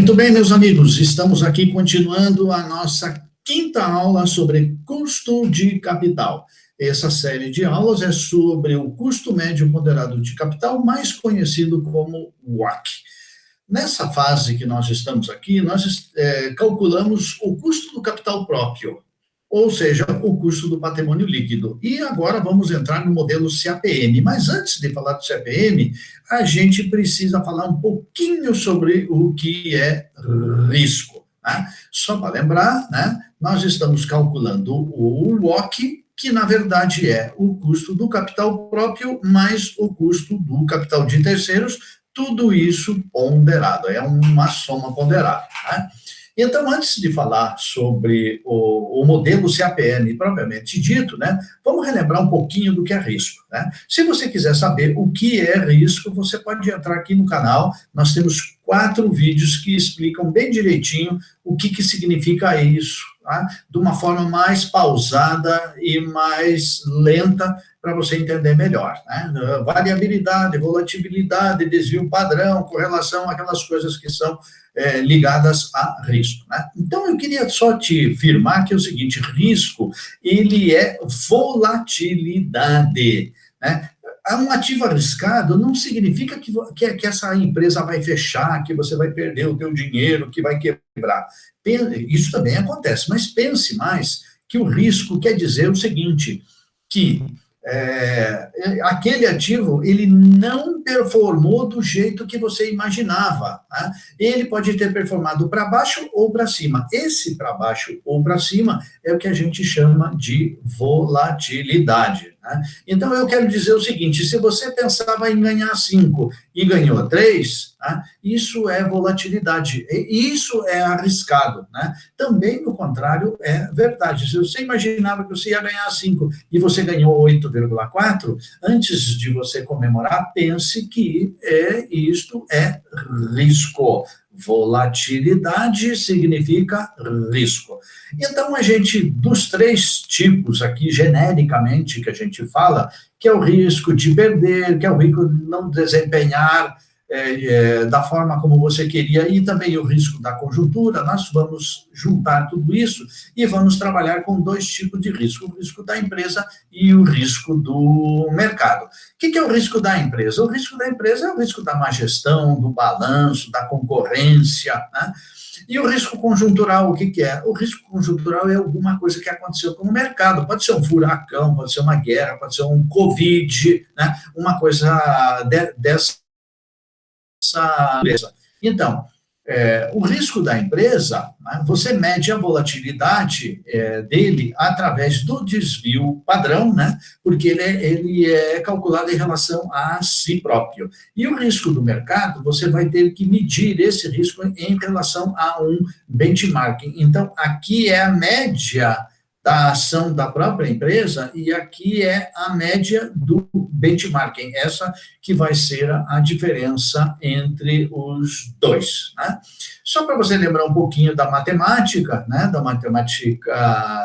Muito bem, meus amigos, estamos aqui continuando a nossa quinta aula sobre custo de capital. Essa série de aulas é sobre o custo médio ponderado de capital, mais conhecido como WACC. Nessa fase que nós estamos aqui, nós calculamos o custo do capital próprio, ou seja, o custo do patrimônio líquido. E agora vamos entrar no modelo CAPM. Mas antes de falar do CAPM, a gente precisa falar um pouquinho sobre o que é risco. Né? Só para lembrar, né, nós estamos calculando o WACC, que na verdade é o custo do capital próprio mais o custo do capital de terceiros, tudo isso ponderado, é uma soma ponderada. Né? Então, antes de falar sobre o modelo CAPM propriamente dito, né, vamos relembrar um pouquinho do que é risco. Né? Se você quiser saber o que é risco, você pode entrar aqui no canal, nós temos 4 vídeos que explicam bem direitinho o que significa isso, tá? De uma forma mais pausada e mais lenta para você entender melhor. Né? Variabilidade, volatilidade, desvio padrão, correlação, aquelas coisas que são ligadas a risco. Né? Então, eu queria só te afirmar que é o seguinte, risco, ele é volatilidade, né? Um ativo arriscado não significa que essa empresa vai fechar, que você vai perder o teu dinheiro, que vai quebrar. Isso também acontece, mas pense mais que o risco quer dizer o seguinte, que aquele ativo, ele não performou do jeito que você imaginava. Né? Ele pode ter performado para baixo ou para cima. Esse para baixo ou para cima é o que a gente chama de volatilidade. Né? Então, eu quero dizer o seguinte, se você pensava em ganhar 5 e ganhou 3, né, isso é volatilidade, isso é arriscado. Né? Também, no contrário, é verdade. Se você imaginava que você ia ganhar 5 e você ganhou 8,4, antes de você comemorar, pense que isto é risco. Volatilidade significa risco. Então, a gente, dos 3 tipos aqui, genericamente, que a gente fala, que é o risco de perder, que é o risco de não desempenhar da forma como você queria, e também o risco da conjuntura, nós vamos juntar tudo isso e vamos trabalhar com 2 tipos de risco, o risco da empresa e o risco do mercado. O que é o risco da empresa? O risco da empresa é o risco da má gestão, do balanço, da concorrência, né? E o risco conjuntural, o que é? O risco conjuntural é alguma coisa que aconteceu com o mercado, pode ser um furacão, pode ser uma guerra, pode ser um Covid, né? Uma coisa dessa empresa. Então, o risco da empresa, né, você mede a volatilidade dele através do desvio padrão, né, porque ele é calculado em relação a si próprio. E o risco do mercado, você vai ter que medir esse risco em relação a um benchmarking. Então, aqui é a média da ação da própria empresa e aqui é a média do benchmarking, essa que vai ser a diferença entre os 2. Né? Só para você lembrar um pouquinho da matemática, né,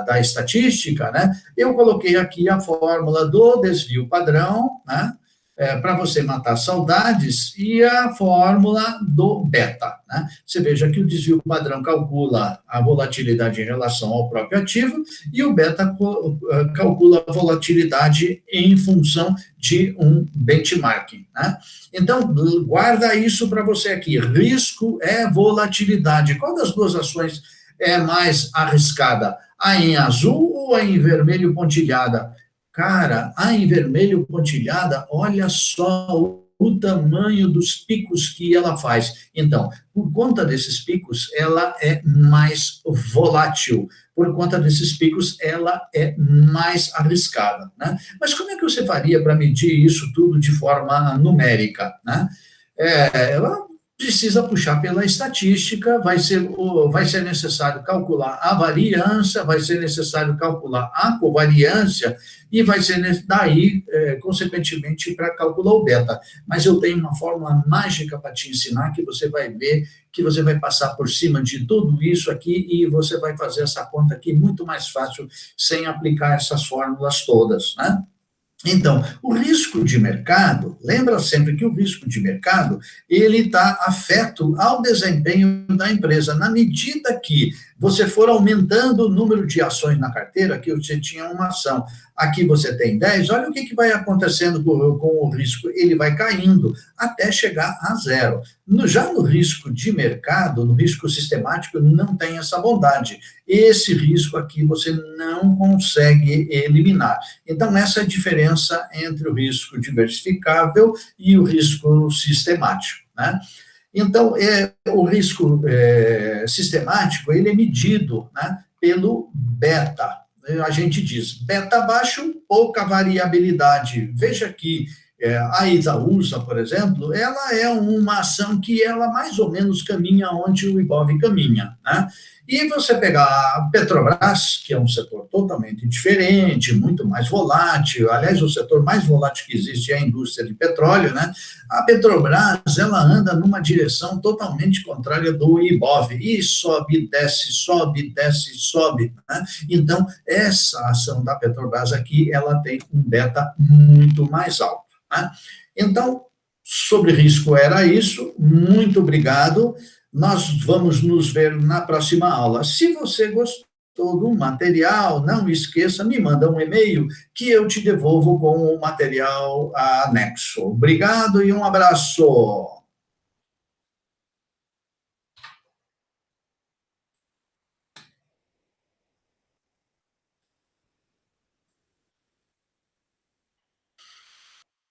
da estatística, né, eu coloquei aqui a fórmula do desvio padrão, né, para você matar saudades, e a fórmula do beta. Né? Você veja que o desvio padrão calcula a volatilidade em relação ao próprio ativo, e o beta calcula a volatilidade em função de um benchmarking. Né? Então, guarda isso para você aqui. Risco é volatilidade. Qual das 2 ações é mais arriscada? A em azul ou a em vermelho pontilhada? Cara, a em vermelho pontilhada, olha só o tamanho dos picos que ela faz. Então, por conta desses picos, ela é mais volátil. Por conta desses picos, ela é mais arriscada. Né? Mas como é que você faria para medir isso tudo de forma numérica? Né? Ela precisa puxar pela estatística, vai ser necessário calcular a variância, vai ser necessário calcular a covariância, e vai ser daí, consequentemente, para calcular o beta. Mas eu tenho uma fórmula mágica para te ensinar, que você vai ver, que você vai passar por cima de tudo isso aqui, e você vai fazer essa conta aqui muito mais fácil, sem aplicar essas fórmulas todas, né? Então, o risco de mercado, lembra sempre que o risco de mercado, ele está afeto ao desempenho da empresa. Na medida que você for aumentando o número de ações na carteira, aqui você tinha uma ação, aqui você tem 10. Olha o que, que vai acontecendo com o risco, ele vai caindo até chegar a zero. Já no risco de mercado, no risco sistemático, não tem essa bondade. Esse risco aqui você não consegue eliminar. Então, essa é a diferença entre o risco diversificável e o risco sistemático, né? Então, o risco sistemático, ele é medido, né, pelo beta. A gente diz, beta baixo, pouca variabilidade. Veja que a Itaúsa, por exemplo, ela é uma ação que ela mais ou menos caminha onde o Ibov caminha, né? E você pegar a Petrobras, que é um setor totalmente diferente, muito mais volátil, aliás, o setor mais volátil que existe é a indústria de petróleo, né? A Petrobras, ela anda numa direção totalmente contrária do Ibov, e sobe, desce, sobe, né? Então, essa ação da Petrobras aqui, ela tem um beta muito mais alto, né? Então, sobre risco era isso, muito obrigado. Nós vamos nos ver na próxima aula. Se você gostou do material, não esqueça, me manda um e-mail que eu te devolvo com o material anexo. Obrigado e um abraço.